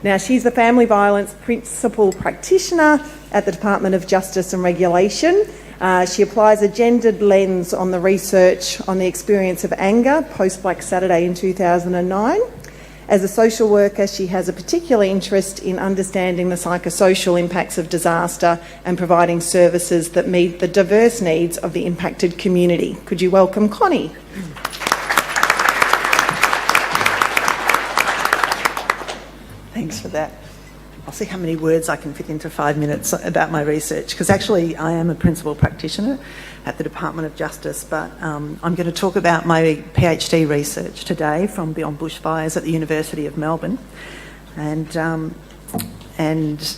Now, she's the Family Violence Principal Practitioner at the Department of Justice and Regulation. She applies a gendered lens on the research on the experience of anger post-Black Saturday in 2009. As a social worker, she has a particular interest in understanding the psychosocial impacts of disaster and providing services that meet the diverse needs of the impacted community. Could you welcome Connie? Thanks for that. I'll see how many words I can fit into 5 minutes about my research, because actually I am a principal practitioner at the Department of Justice, but I'm going to talk about my PhD research today from Beyond Bushfires at the University of Melbourne, and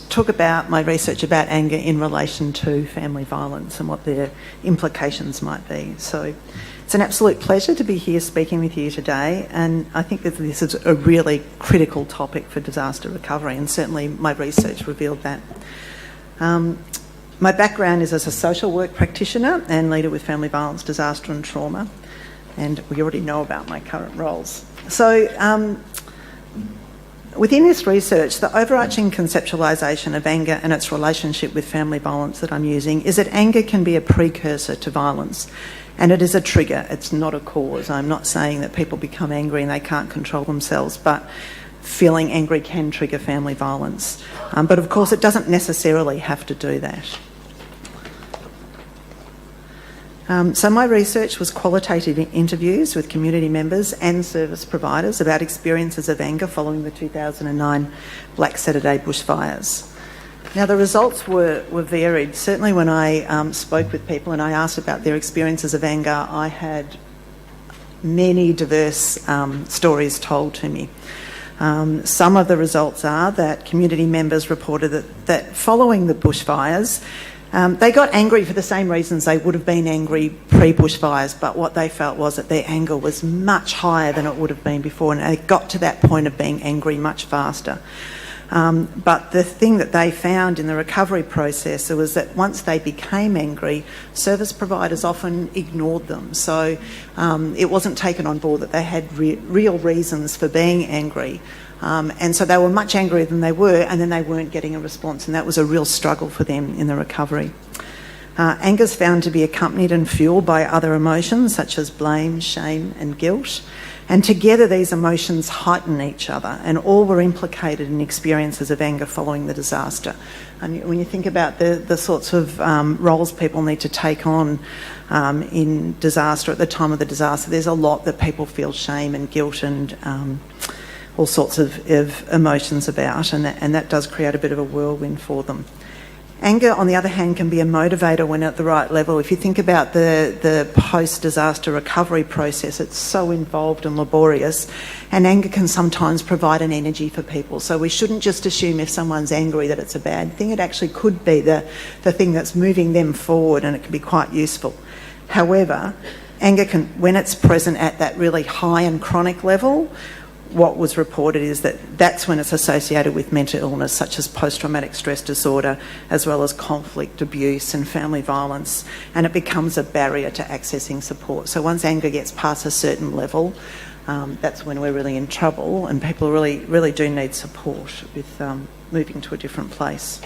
talk about my research about anger in relation to family violence and what their implications might be. So it's an absolute pleasure to be here speaking with you today, and I think that this is a really critical topic for disaster recovery, and certainly my research revealed that. My background is as a social work practitioner and leader with family violence, disaster and trauma, and we already know about my current roles. So within this research, the overarching conceptualisation of anger and its relationship with family violence that I'm using is that anger can be a precursor to violence. And it is a trigger, it's not a cause. I'm not saying that people become angry and they can't control themselves, but feeling angry can trigger family violence. But of course, it doesn't necessarily have to do that. So my research was qualitative interviews with community members and service providers about experiences of anger following the 2009 Black Saturday bushfires. Now, the results were varied. Certainly when I spoke with people and I asked about their experiences of anger, I had many diverse stories told to me. Some of the results are that community members reported that following the bushfires, they got angry for the same reasons they would have been angry pre-bushfires, but what they felt was that their anger was much higher than it would have been before, and they got to that point of being angry much faster. But the thing that they found in the recovery process was that once they became angry, service providers often ignored them. So it wasn't taken on board that they had real reasons for being angry. And so they were much angrier than they were, and then they weren't getting a response, and that was a real struggle for them in the recovery. Anger is found to be accompanied and fuelled by other emotions such as blame, shame and guilt. And together these emotions heighten each other, and all were implicated in experiences of anger following the disaster. And when you think about the sorts of roles people need to take on in disaster at the time of the disaster, there's a lot that people feel shame and guilt and all sorts of emotions about, and that does create a bit of a whirlwind for them. Anger, on the other hand, can be a motivator when at the right level. If you think about the post-disaster recovery process, it's so involved and laborious, and anger can sometimes provide an energy for people. So we shouldn't just assume if someone's angry that it's a bad thing. It actually could be the thing that's moving them forward, and it can be quite useful. However, anger can, when it's present at that really high and chronic level, what was reported is that that's when it's associated with mental illness such as post-traumatic stress disorder, as well as conflict, abuse and family violence, and it becomes a barrier to accessing support. So once anger gets past a certain level, that's when we're really in trouble, and people really do need support with moving to a different place.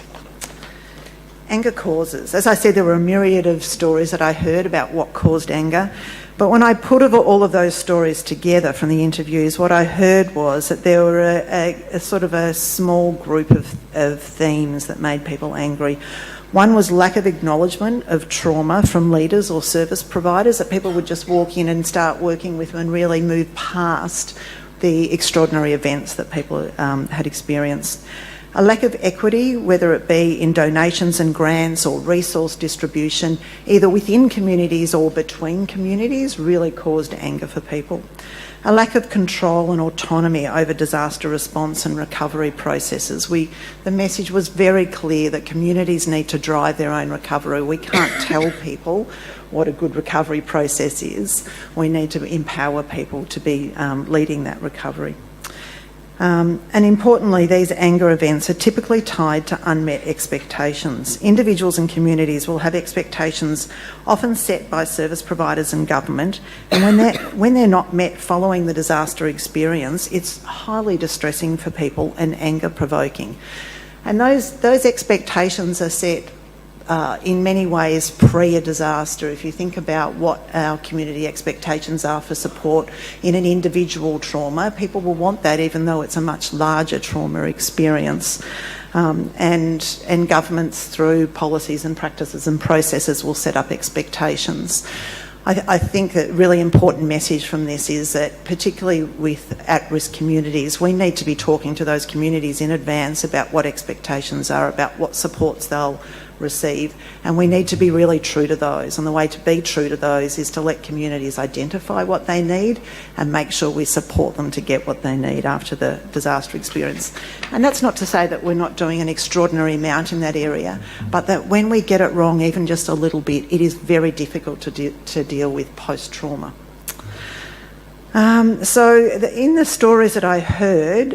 Anger causes. As I said, there were a myriad of stories that I heard about what caused anger. But when I put all of those stories together from the interviews, what I heard was that there were a sort of a small group of themes that made people angry. One was lack of acknowledgement of trauma from leaders or service providers, that people would just walk in and start working with them and really move past the extraordinary events that people had experienced. A lack of equity, whether it be in donations and grants or resource distribution, either within communities or between communities, really caused anger for people. A lack of control and autonomy over disaster response and recovery processes. The message was very clear that communities need to drive their own recovery. We can't tell people what a good recovery process is. We need to empower people to be leading that recovery. And importantly, these anger events are typically tied to unmet expectations. Individuals and communities will have expectations often set by service providers and government, and when they're not met following the disaster experience, it's highly distressing for people and anger-provoking. And those expectations are set in many ways pre a disaster. If you think about what our community expectations are for support in an individual trauma, people will want that even though it's a much larger trauma experience. And governments through policies and practices and processes will set up expectations. I think that a really important message from this is that particularly with at-risk communities, we need to be talking to those communities in advance about what expectations are, about what supports they'll receive, and we need to be really true to those. And the way to be true to those is to let communities identify what they need and make sure we support them to get what they need after the disaster experience. And that's not to say that we're not doing an extraordinary amount in that area, but that when we get it wrong even just a little bit, it is very difficult to deal with post-trauma. In the stories that I heard,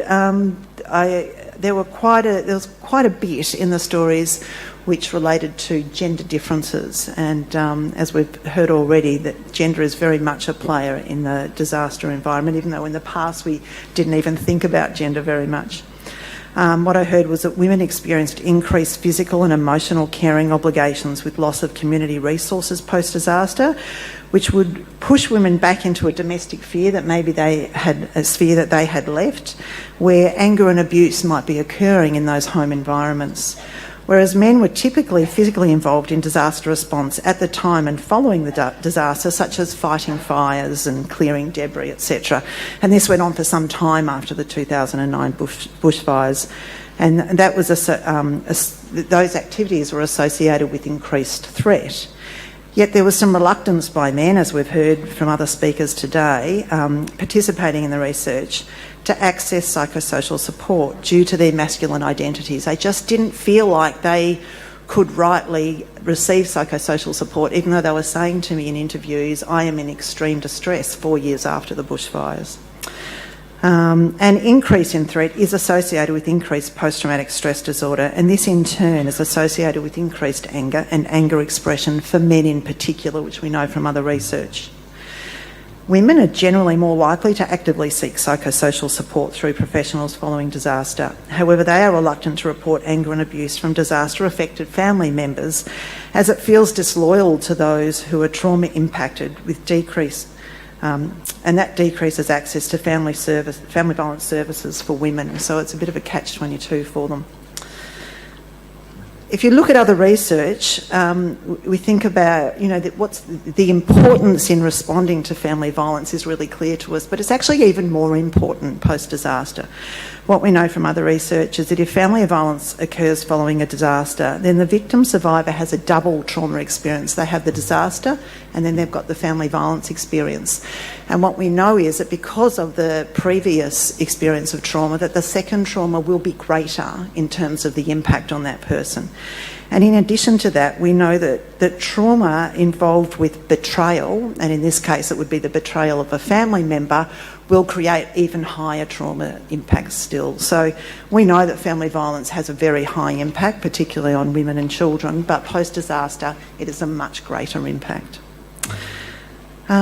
there was quite a bit in the stories which related to gender differences, and as we've heard already, that gender is very much a player in the disaster environment, even though in the past we didn't even think about gender very much. What I heard was that women experienced increased physical and emotional caring obligations with loss of community resources post-disaster, which would push women back into a domestic fear that maybe they had, a sphere that they had left, where anger and abuse might be occurring in those home environments. Whereas men were typically physically involved in disaster response at the time and following the disaster, such as fighting fires and clearing debris, etc. And this went on for some time after the 2009 bushfires. And that was those activities were associated with increased threat. Yet there was some reluctance by men, as we've heard from other speakers today, participating in the research, to access psychosocial support due to their masculine identities. They just didn't feel like they could rightly receive psychosocial support, even though they were saying to me in interviews, I am in extreme distress 4 years after the bushfires. An increase in threat is associated with increased post-traumatic stress disorder, and this in turn is associated with increased anger and anger expression for men in particular, which we know from other research. Women are generally more likely to actively seek psychosocial support through professionals following disaster. However, they are reluctant to report anger and abuse from disaster-affected family members, as it feels disloyal to those who are trauma impacted, with decreased and that decreases access to family violence services for women. So it's a bit of a catch-22 for them. If you look at other research, we think about, what's the importance in responding to family violence is really clear to us, but it's actually even more important post-disaster. What we know from other research is that if family violence occurs following a disaster, then the victim survivor has a double trauma experience. They have the disaster and then they've got the family violence experience. And what we know is that because of the previous experience of trauma, that the second trauma will be greater in terms of the impact on that person. And in addition to that, we know that trauma involved with betrayal, and in this case it would be the betrayal of a family member, will create even higher trauma impacts still. So we know that family violence has a very high impact, particularly on women and children, but post-disaster it is a much greater impact. There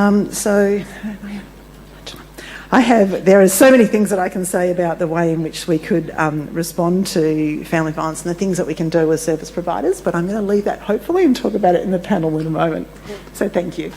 are so many things that I can say about the way in which we could respond to family violence and the things that we can do as service providers, but I'm going to leave that hopefully and talk about it in the panel in a moment. So thank you.